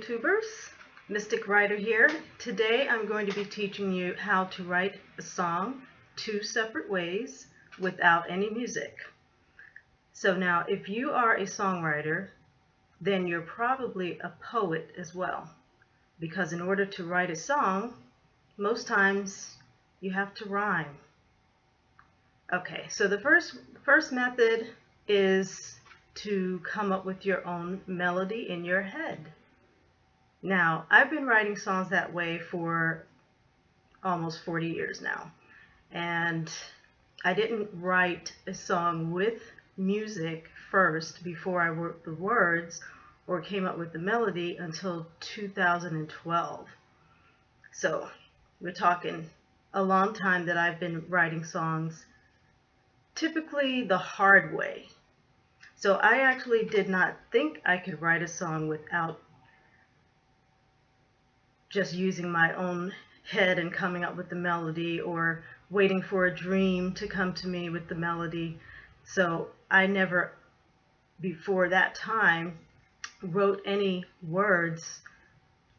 YouTubers, Mystic Writer here. Today I'm going to be teaching you how to write a song 2 separate ways without any music. So now if you are a songwriter, then you're probably a poet as well, because in order to write a song, most times you have to rhyme. Okay, so the first method is to come up with your own melody in your head. Now, I've been writing songs that way for almost 40 years now, and I didn't write a song with music first before I wrote the words or came up with the melody until 2012. So we're talking a long time that I've been writing songs, typically the hard way. So I actually did not think I could write a song without just using my own head and coming up with the melody, or waiting for a dream to come to me with the melody. So I never, before that time, wrote any words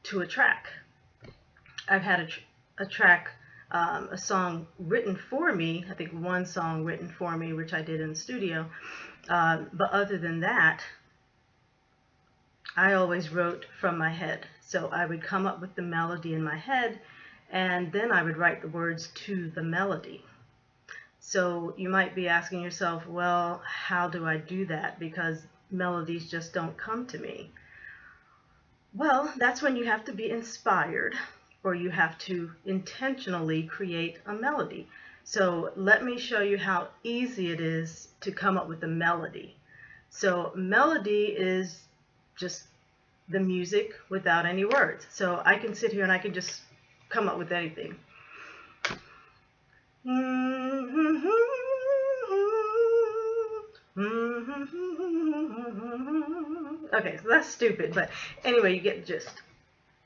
to a track. I've had a song written for me, I think one song written for me, which I did in the studio. But other than that, I always wrote from my head. So I would come up with the melody in my head, and then I would write the words to the melody. So you might be asking yourself, well, how do I do that? Because melodies just don't come to me. Well, that's when you have to be inspired, or you have to intentionally create a melody. So let me show you how easy it is to come up with a melody. So melody is just the music without any words. So I can sit here and I can just come up with anything. Okay, so that's stupid, but anyway, you get the gist.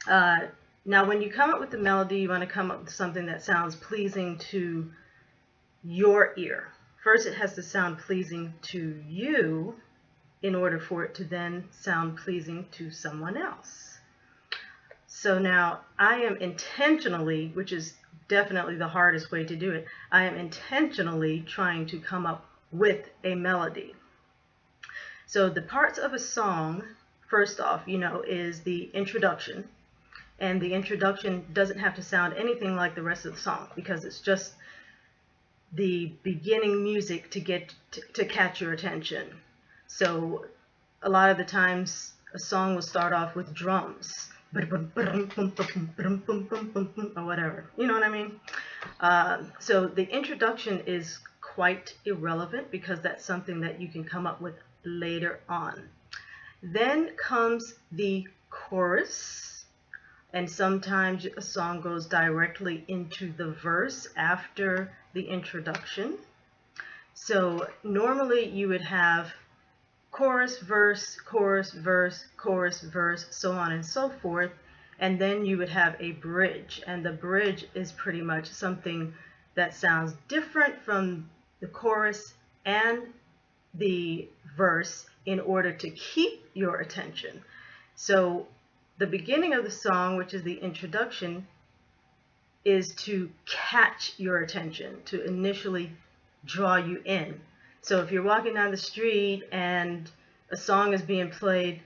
Now when you come up with the melody, you want to come up with something that sounds pleasing to your ear. First, it has to sound pleasing to you in order for it to then sound pleasing to someone else. So now I am intentionally, which is definitely the hardest way to do it, I am intentionally trying to come up with a melody. So the parts of a song, first off, is the introduction. And the introduction doesn't have to sound anything like the rest of the song, because it's just the beginning music to get to catch your attention. So a lot of the times a song will start off with drums or whatever, you know what I mean? So the introduction is quite irrelevant, because that's something that you can come up with later on. Then comes the chorus, and sometimes a song goes directly into the verse after the introduction. So normally you would have chorus, verse, chorus, verse, chorus, verse, so on and so forth, and then you would have a bridge, and the bridge is pretty much something that sounds different from the chorus and the verse in order to keep your attention. So the beginning of the song, which is the introduction, is to catch your attention, to initially draw you in. So if you're walking down the street and a song is being played,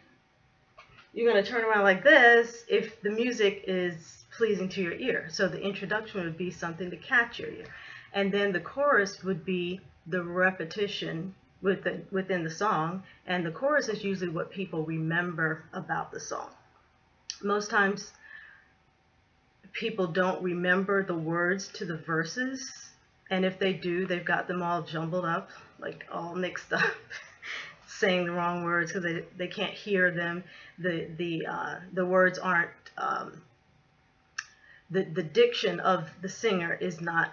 you're going to turn around like this if the music is pleasing to your ear. So the introduction would be something to catch your ear. And then the chorus would be the repetition within the song. And the chorus is usually what people remember about the song. Most times people don't remember the words to the verses. And if they do, they've got them all jumbled up, like all mixed up, saying the wrong words because they can't hear them. The words aren't, the diction of the singer is not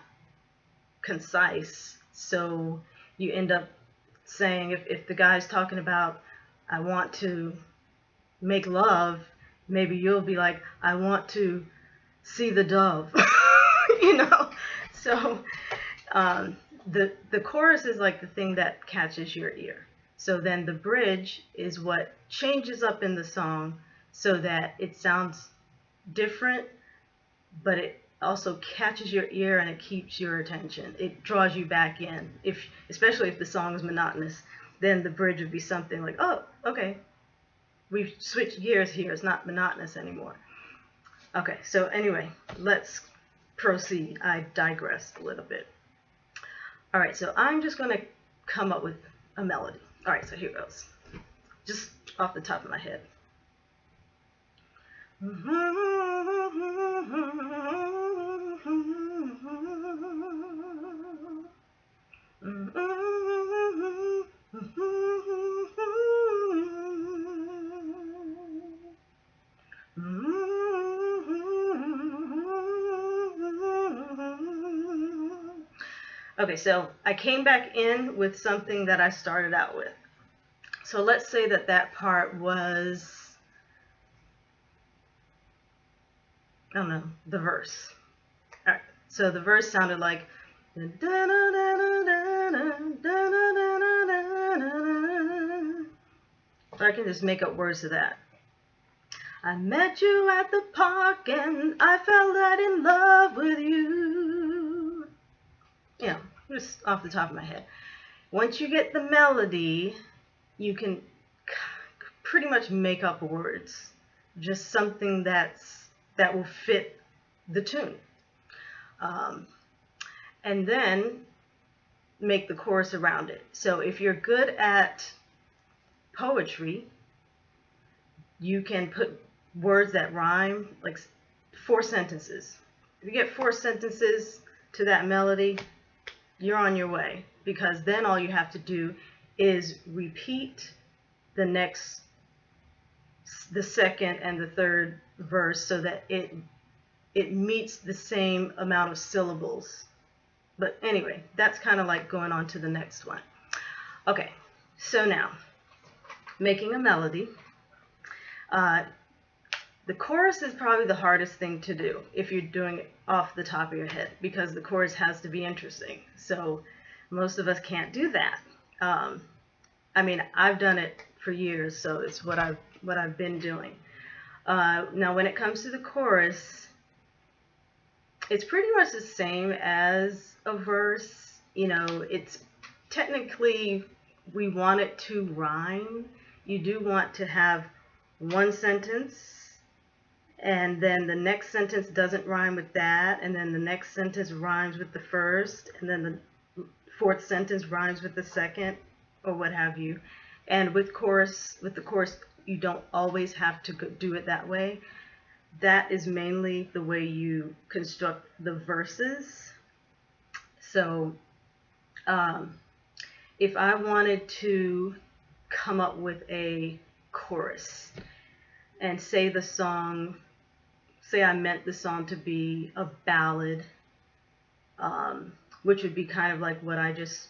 concise. So you end up saying, if the guy's talking about, I want to make love, maybe you'll be like, I want to see the dove, So the chorus is like the thing that catches your ear. So then the bridge is what changes up in the song so that it sounds different, but it also catches your ear and it keeps your attention. It draws you back in. Especially if the song is monotonous, then the bridge would be something like, oh, okay, we've switched gears here. It's not monotonous anymore. Okay, so anyway, let's proceed. I digressed a little bit. All right, so I'm just going to come up with a melody. All right, so here goes. Just off the top of my head. Okay, so I came back in with something that I started out with. So let's say that that part was, I don't know, the verse. All right, so the verse sounded like, so I can just make up words to that. I met you at the park and I fell right in love with you. You know, just off the top of my head. Once you get the melody, you can pretty much make up words. Just something that will fit the tune. And then make the chorus around it. So if you're good at poetry, you can put words that rhyme, like 4 sentences. If you get 4 sentences to that melody, you're on your way, because then all you have to do is repeat the second and the third verse so that it meets the same amount of syllables. But anyway, that's kind of like going on to the next one. Okay, so now, making a melody. The chorus is probably the hardest thing to do if you're doing it off the top of your head, because the chorus has to be interesting. So most of us can't do that. I mean, I've done it for years, so it's what I've been doing. Now, when it comes to the chorus, it's pretty much the same as a verse. You know, it's technically, we want it to rhyme. You do want to have one sentence, and then the next sentence doesn't rhyme with that, and then the next sentence rhymes with the first, and then the 4th sentence rhymes with the second, or what have you. And with the chorus, you don't always have to do it that way. That is mainly the way you construct the verses. So if I wanted to come up with a chorus and say I meant the song to be a ballad, which would be kind of like what I just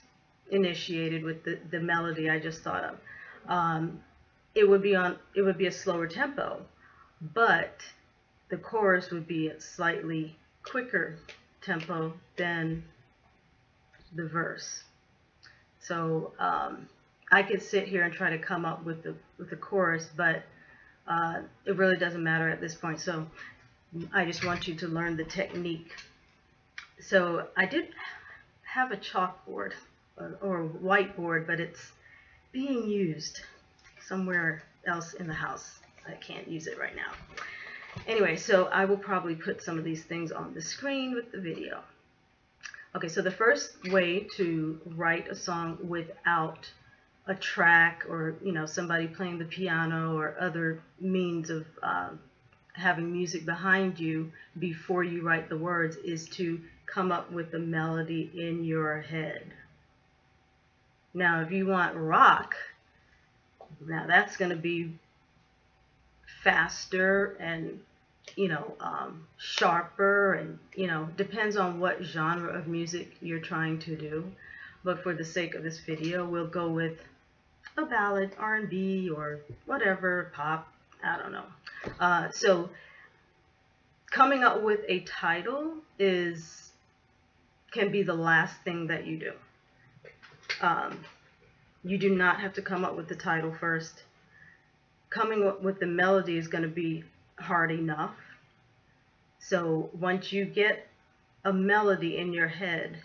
initiated with the melody I just thought of. It would be a slower tempo, but the chorus would be a slightly quicker tempo than the verse. So I could sit here and try to come up with the chorus, but it really doesn't matter at this point. So I just want you to learn the technique. So I did have a chalkboard or whiteboard, but it's being used somewhere else in the house. I can't use it right now. Anyway, so I will probably put some of these things on the screen with the video. Okay, so the first way to write a song without a track, or somebody playing the piano or other means of having music behind you before you write the words, is to come up with the melody in your head. Now, if you want rock, now that's going to be faster and sharper, and depends on what genre of music you're trying to do. But for the sake of this video, we'll go with a ballad, R&B, or whatever, pop, I don't know. So coming up with a title can be the last thing that you do. You do not have to come up with the title first. coming up with the melody is going to be hard enough. So once you get a melody in your head,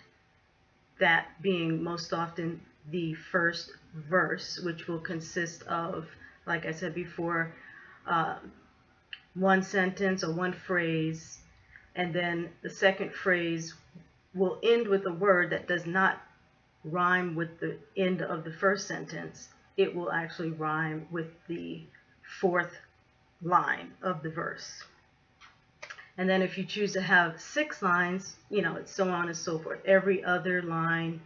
that being most often the first verse, which will consist of, like I said before, uh, one sentence or one phrase, and then the second phrase will end with a word that does not rhyme with the end of the first sentence. It will actually rhyme with the fourth line of the verse. And then if you choose to have 6 lines, it's so on and so forth. Every other line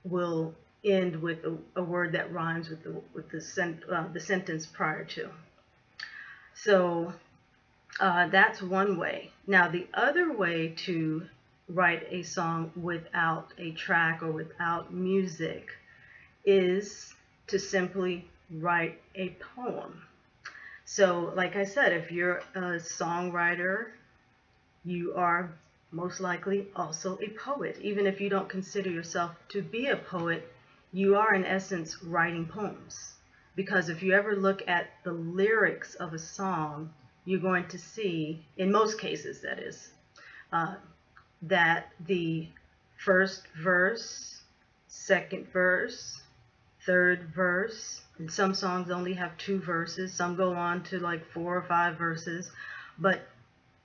will end with a word that rhymes with the sentence prior to. So that's one way. Now the other way to write a song without a track or without music is to simply write a poem. So like I said, if you're a songwriter, you are most likely also a poet. Even if you don't consider yourself to be a poet, you are in essence writing poems. Because if you ever look at the lyrics of a song, you're going to see, in most cases that is, that the first verse, second verse, third verse, and some songs only have 2 verses, some go on to like 4 or 5 verses, but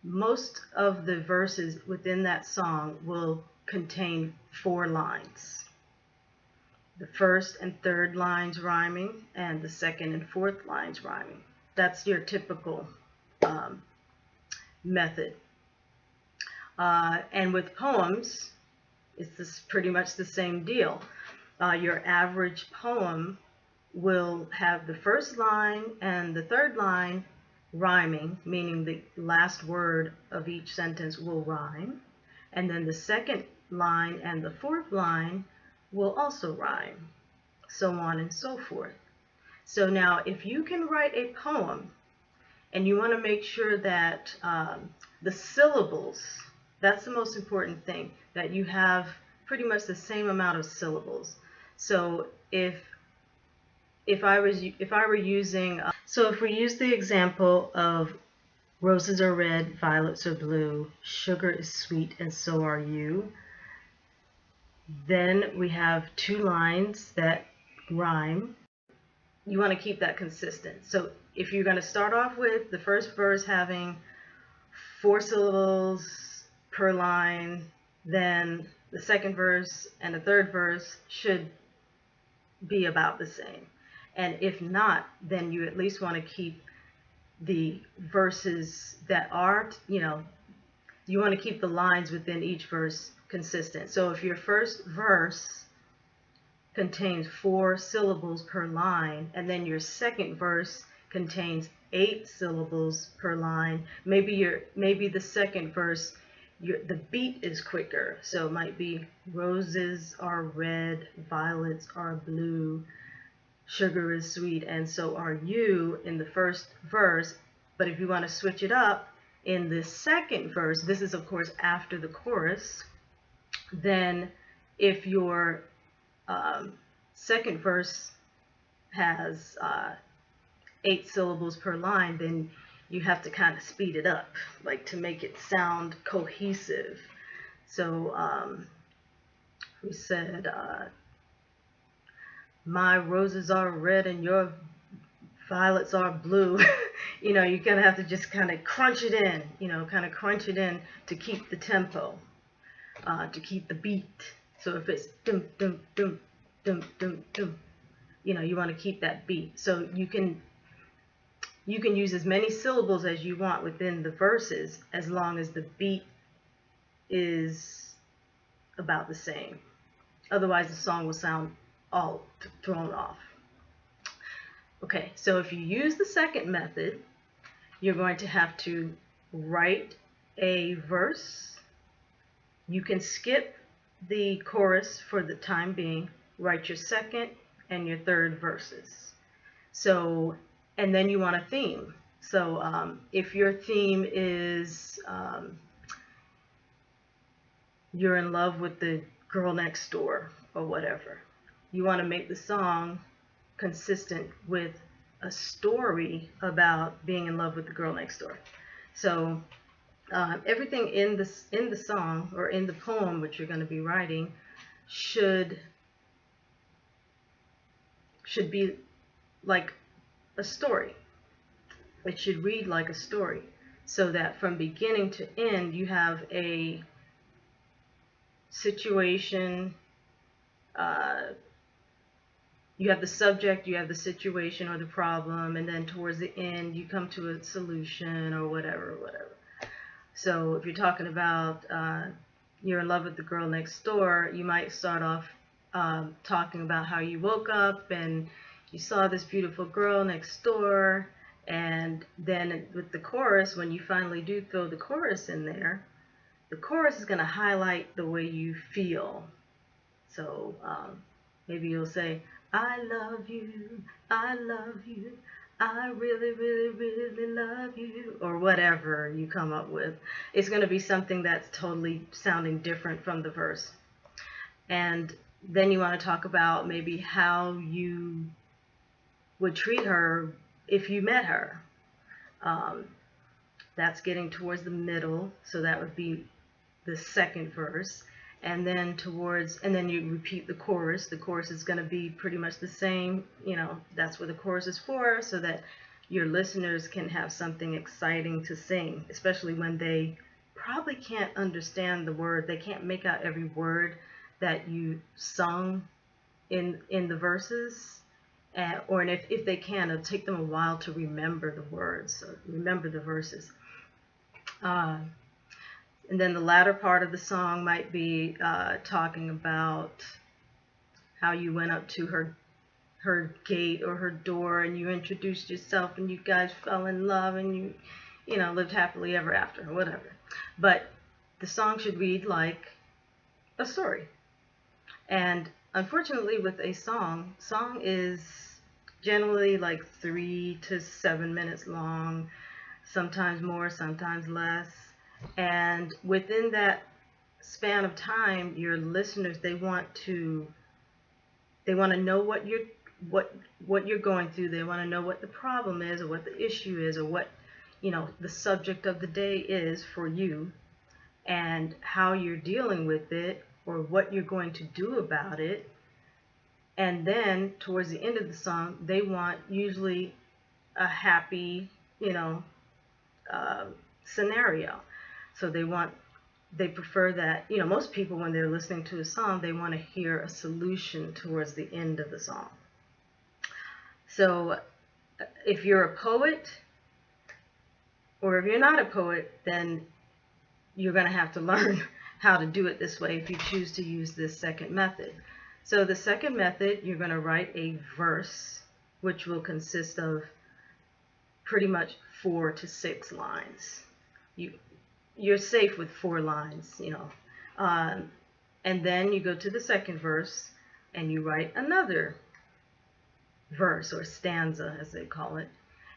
most of the verses within that song will contain 4 lines. The first and third lines rhyming, and the second and fourth lines rhyming. That's your typical method. And with poems, it's pretty much the same deal. Your average poem will have the first line and the third line rhyming, meaning the last word of each sentence will rhyme, and then the second line and the fourth line will also rhyme, so on and so forth. So now if you can write a poem and you want to make sure that the syllables, that's the most important thing, that you have pretty much the same amount of syllables. So if we're using the example of roses are red, violets are blue, sugar is sweet, and so are you, then we have 2 lines that rhyme. You want to keep that consistent. So if you're going to start off with the first verse having 4 syllables per line, then the second verse and the third verse should be about the same. And if not, then you at least want to keep the verses that are, you want to keep the lines within each verse consistent. So if your first verse contains 4 syllables per line, and then your second verse contains 8 syllables per line, maybe the second verse, the beat is quicker. So it might be roses are red, violets are blue, sugar is sweet, and so are you in the first verse. But if you want to switch it up in the second verse, this is of course after the chorus, then if your second verse has 8 syllables per line, then you have to kind of speed it up, like to make it sound cohesive. So we said, my roses are red and your violets are blue. You're gonna have to just kind of crunch it in, to keep the tempo, to keep the beat. So if it's dum dum dum dum dum dum, you want to keep that beat. So you can use as many syllables as you want within the verses, as long as the beat is about the same. Otherwise the song will sound all thrown off. Okay, so if you use the second method, you're going to have to write a verse. You can skip the chorus for the time being, write your second and your third verses. So, and then you want a theme. So if your theme is you're in love with the girl next door or whatever, you want to make the song consistent with a story about being in love with the girl next door. So everything in the song or in the poem which you're going to be writing should be like a story. It should read like a story, so that from beginning to end you have a situation, you have the subject, you have the situation or the problem, and then towards the end you come to a solution or whatever. So if you're talking about you're in love with the girl next door, you might start off talking about how you woke up and you saw this beautiful girl next door, and then with the chorus, when you finally do throw the chorus in there, the chorus is going to highlight the way you feel. So maybe you'll say, I love you, I love you, I really, really, really love you, or whatever you come up with. It's going to be something that's totally sounding different from the verse. And then you want to talk about maybe how you would treat her if you met her. That's getting towards the middle, so that would be the second verse. And then you repeat the chorus. The chorus is going to be pretty much the same. That's what the chorus is for, so that your listeners can have something exciting to sing, especially when they probably can't understand the word. They can't make out every word that you sung in the verses. Or if they can, it'll take them a while to remember the words, so remember the verses. And then the latter part of the song might be talking about how you went up to her gate or her door and you introduced yourself and you guys fell in love and you lived happily ever after or whatever. But the song should read like a story. And unfortunately, with a song is generally like 3 to 7 minutes long, sometimes more, sometimes less. And within that span of time, your listeners, they want to know what you're going through. They want to know what the problem is, or what the issue is, or what the subject of the day is for you, and how you're dealing with it, or what you're going to do about it. And then towards the end of the song, they want usually a happy scenario. So they prefer that, most people, when they're listening to a song, they want to hear a solution towards the end of the song. So if you're a poet, or if you're not a poet, then you're going to have to learn how to do it this way if you choose to use this second method. So the second method, you're going to write a verse, which will consist of pretty much 4 to 6 lines. You're safe with 4 lines, and then you go to the second verse and you write another verse, or stanza as they call it.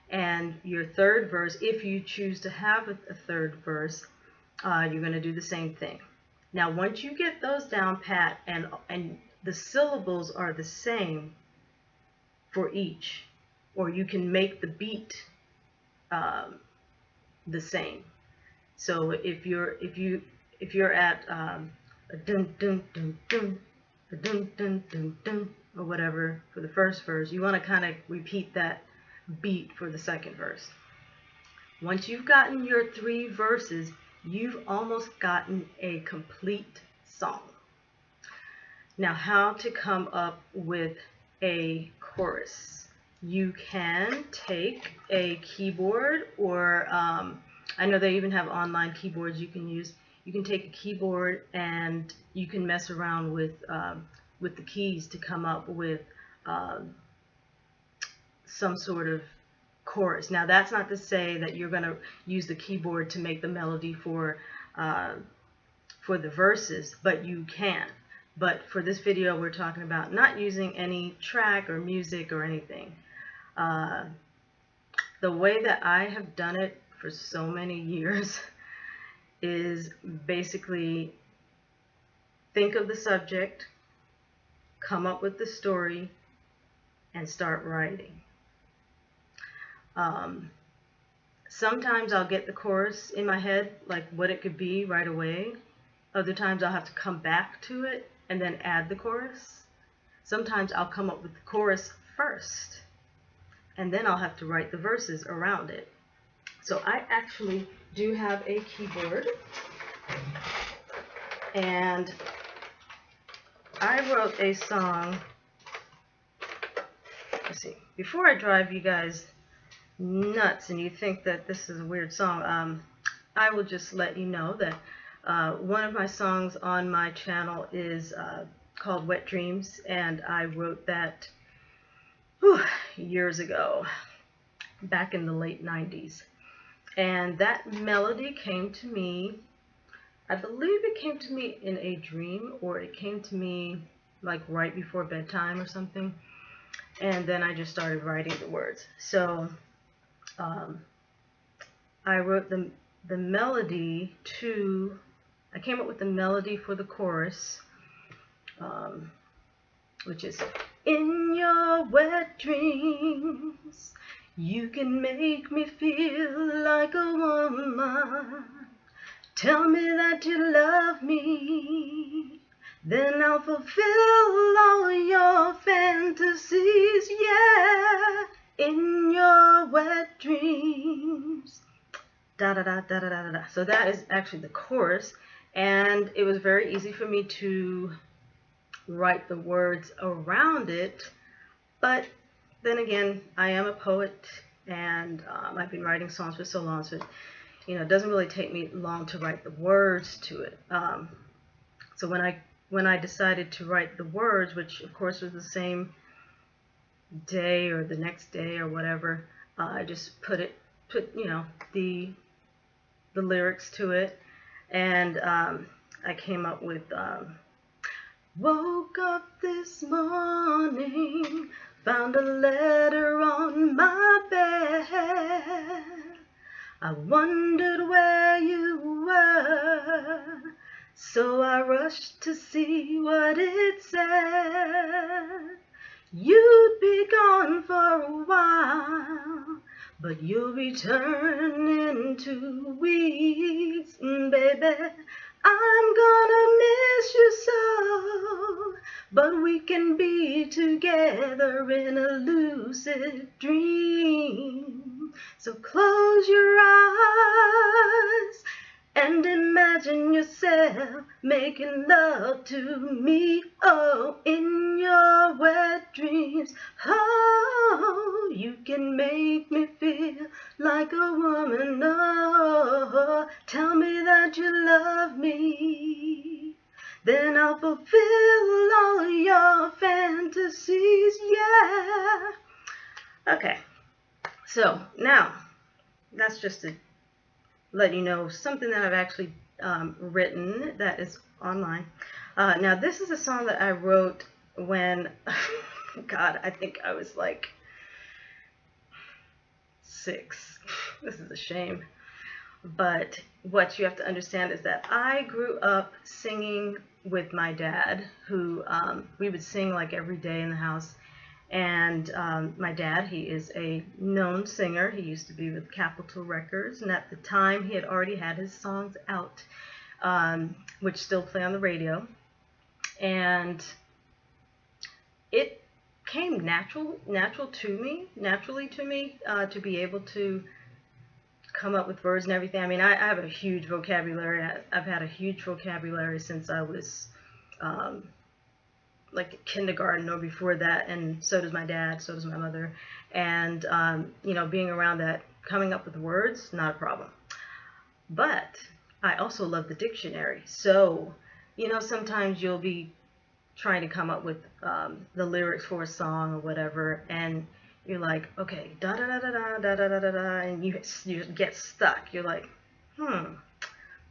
And your third verse, if you choose to have a third verse, you're going to do the same thing. Now once you get those down pat, and the syllables are the same for each, or you can make the beat the same. So if you're at a dun dun dun dun, a dun dun dun dun, or whatever for the first verse, you want to kind of repeat that beat for the second verse. Once you've gotten your 3 verses, you've almost gotten a complete song. Now, how to come up with a chorus? You can take a keyboard, or I know they even have online keyboards you can use. You can take a keyboard and you can mess around with the keys to come up with some sort of chorus. Now, that's not to say that you're going to use the keyboard to make the melody for the verses, but you can. But for this video, we're talking about not using any track or music or anything. The way that I have done it for so many years is basically think of the subject, come up with the story, and start writing. Sometimes I'll get the chorus in my head, like what it could be right away. Other times I'll have to come back to it and then add the chorus. Sometimes I'll come up with the chorus first, and then I'll have to write the verses around it. So I actually do have a keyboard, and I wrote a song. Let's see. Before I drive you guys nuts and you think that this is a weird song, I will just let you know that one of my songs on my channel is called Wet Dreams, and I wrote that years ago, back in the late 90s. And that melody came to me, I believe it came to me in a dream, or it came to me like right before bedtime or something. And then I just started writing the words. So I wrote the melody to, I came up with the melody for the chorus, which is, in your wet dreams, you can make me feel like a woman. Tell me that you love me, then I'll fulfill all your fantasies, yeah, in your wet dreams. Da da da da da da da. So that is actually the chorus, and it was very easy for me to write the words around it. But then again, I am a poet, and I've been writing songs for so long, so it doesn't really take me long to write the words to it. So when I decided to write the words, which of course was the same day or the next day or whatever, I just put the lyrics to it, and I came up with woke up this morning, found a letter on my bed. I wondered where you were, so I rushed to see what it said. You'd be gone for a while, but you'll return in 2 weeks, baby. I'm gonna miss you so, but we can be together in a lucid dream. So close your eyes and imagine yourself making love to me, oh, in your wet dreams. Oh, you can make me feel like a woman, oh, tell me that you love me, then I'll fulfill all your fantasies, yeah. Okay, so now that's just to let you know something that I've actually written that is online. Now this is a song that I wrote when, God, I think I was like 6. This is a shame. But what you have to understand is that I grew up singing with my dad, who we would sing like every day in the house. And my dad, he is a known singer. He used to be with Capitol Records, and at the time he had already had his songs out, which still play on the radio. And it came naturally to me to be able to come up with words and everything. I mean, I have a huge vocabulary. I've had a huge vocabulary since I was like kindergarten or before that, and so does my dad, so does my mother. And being around that, coming up with words, not a problem. But I also love the dictionary. So sometimes you'll be trying to come up with the lyrics for a song or whatever, and you're like, okay, da da da da da da da da da da, and you get stuck. You're like,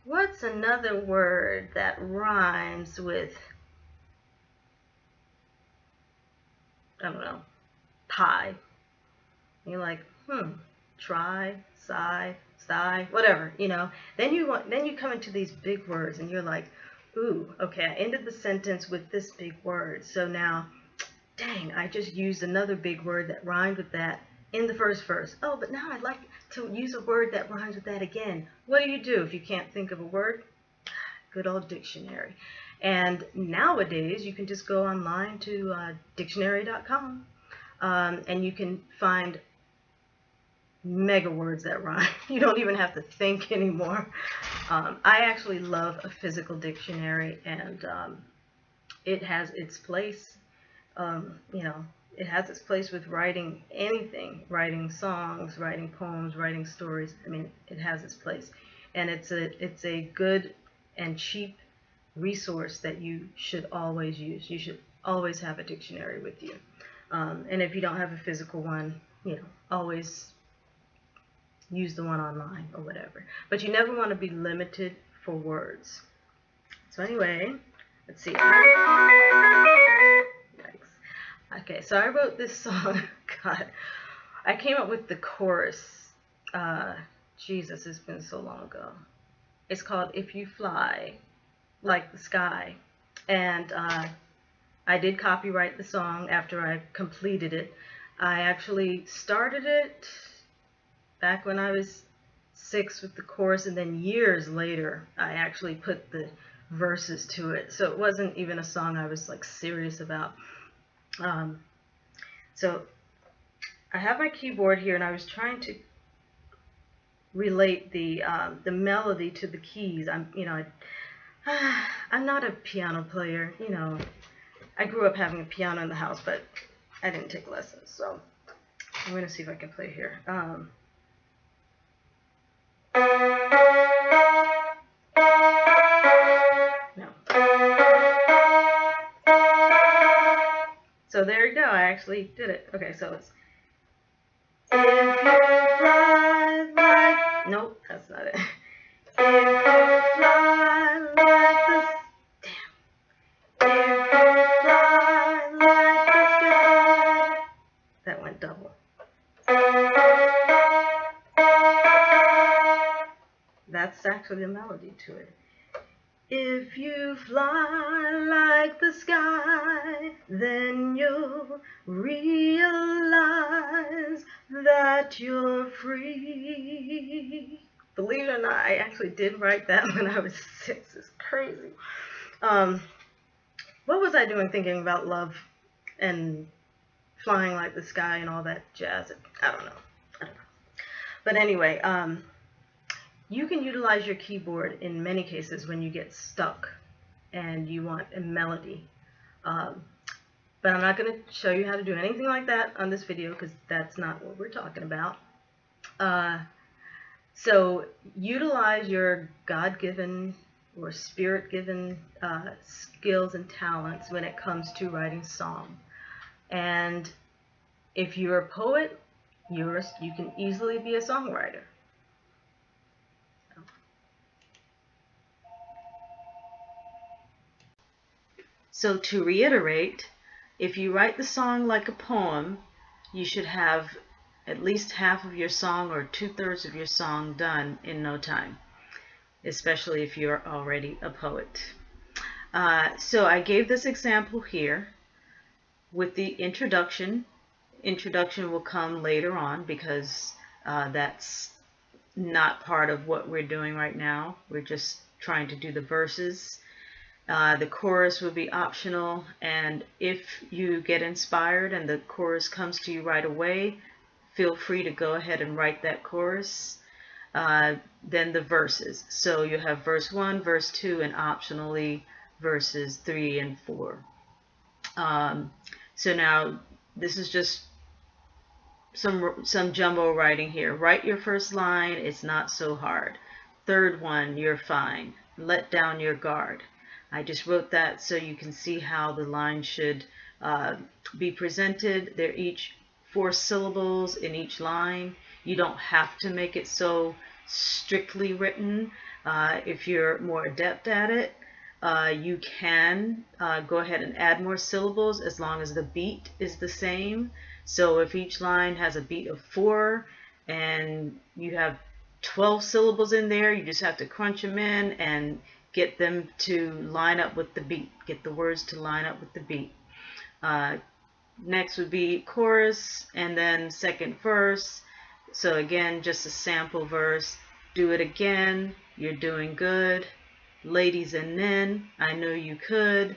what's another word that rhymes with, I don't know, pie? And you're like, try, sigh, whatever, Then you come into these big words, and you're like, ooh, okay, I ended the sentence with this big word, so now, dang, I just used another big word that rhymed with that. in the first verse. Oh, but now I'd like to use a word that rhymes with that again. What do you do if you can't think of a word? Good old dictionary. And nowadays, you can just go online to dictionary.com, and you can find mega words that rhyme. You don't even have to think anymore. I actually love a physical dictionary, and it has its place. You know, it has its place with writing anything, writing songs, writing poems, writing stories. I mean, it has its place, and it's a good and cheap resource that you should always use. You should always have a dictionary with you, and if you don't have a physical one, you know, always use the one online or whatever. But you never want to be limited for words. So anyway, let's see. Okay, so I wrote this song. God, I came up with the chorus. Jesus, it's been so long ago. It's called "If You Fly Like the Sky," and I did copyright the song after I completed it. I actually started it back when I was 6 with the chorus, and then years later I actually put the verses to it. So it wasn't even a song I was like serious about. So I have my keyboard here, and I was trying to relate the melody to the keys. I'm not a piano player. You know, I grew up having a piano in the house, but I didn't take lessons. So I'm going to see if I can play here. No. So there you go. I actually did it. Okay, so it's if you fly like, nope, that's not it. If you fly like this, damn. If you fly like the sky. That went double. That's actually the melody to it. If you fly like the sky, then you'll realize that you're free. Believe it or not, I actually did write that when I was 6. It's crazy. What was I doing thinking about love and flying like the sky and all that jazz? I don't know. But anyway, you can utilize your keyboard in many cases when you get stuck and you want a melody. But I'm not going to show you how to do anything like that on this video, because that's not what we're talking about. So utilize your God-given or spirit-given skills and talents when it comes to writing song. And if you're a poet, you can easily be a songwriter. So to reiterate, if you write the song like a poem, you should have at least half of your song or 2/3 of your song done in no time, especially if you're already a poet. So I gave this example here with the introduction. Introduction will come later on, because that's not part of what we're doing right now. We're just trying to do the verses. The chorus will be optional, and if you get inspired and the chorus comes to you right away, feel free to go ahead and write that chorus. Then the verses. So you have verse 1, verse 2, and optionally verses 3 and 4. So now this is just some jumbo writing here. Write your first line, it's not so hard. Third one, you're fine. Let down your guard. I just wrote that so you can see how the line should be presented. They're each 4 syllables in each line. You don't have to make it so strictly written. If you're more adept at it, you can go ahead and add more syllables as long as the beat is the same. So if each line has a beat of 4 and you have 12 syllables in there, you just have to crunch them in and get them to line up with the beat. Get the words to line up with the beat. Next would be chorus, and then second verse. So again, just a sample verse. Do it again, you're doing good. Ladies and men, I know you could,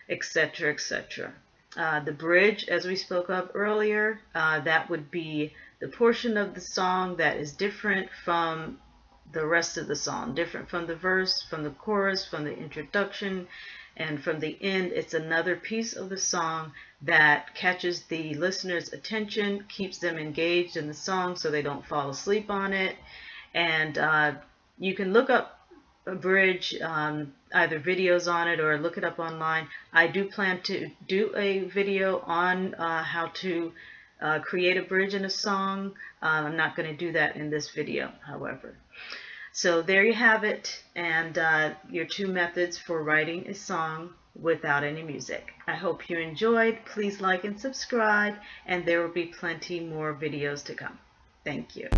etc., etc. The bridge, as we spoke of earlier, that would be the portion of the song that is different from the rest of the song, different from the verse, from the chorus, from the introduction, and from the end. It's another piece of the song that catches the listener's attention, keeps them engaged in the song so they don't fall asleep on it. And you can look up a bridge, either videos on it or look it up online. I do plan to do a video on how to create a bridge in a song. I'm not going to do that in this video, however. So there you have it, and your 2 methods for writing a song without any music. I hope you enjoyed. Please like and subscribe, and there will be plenty more videos to come. Thank you.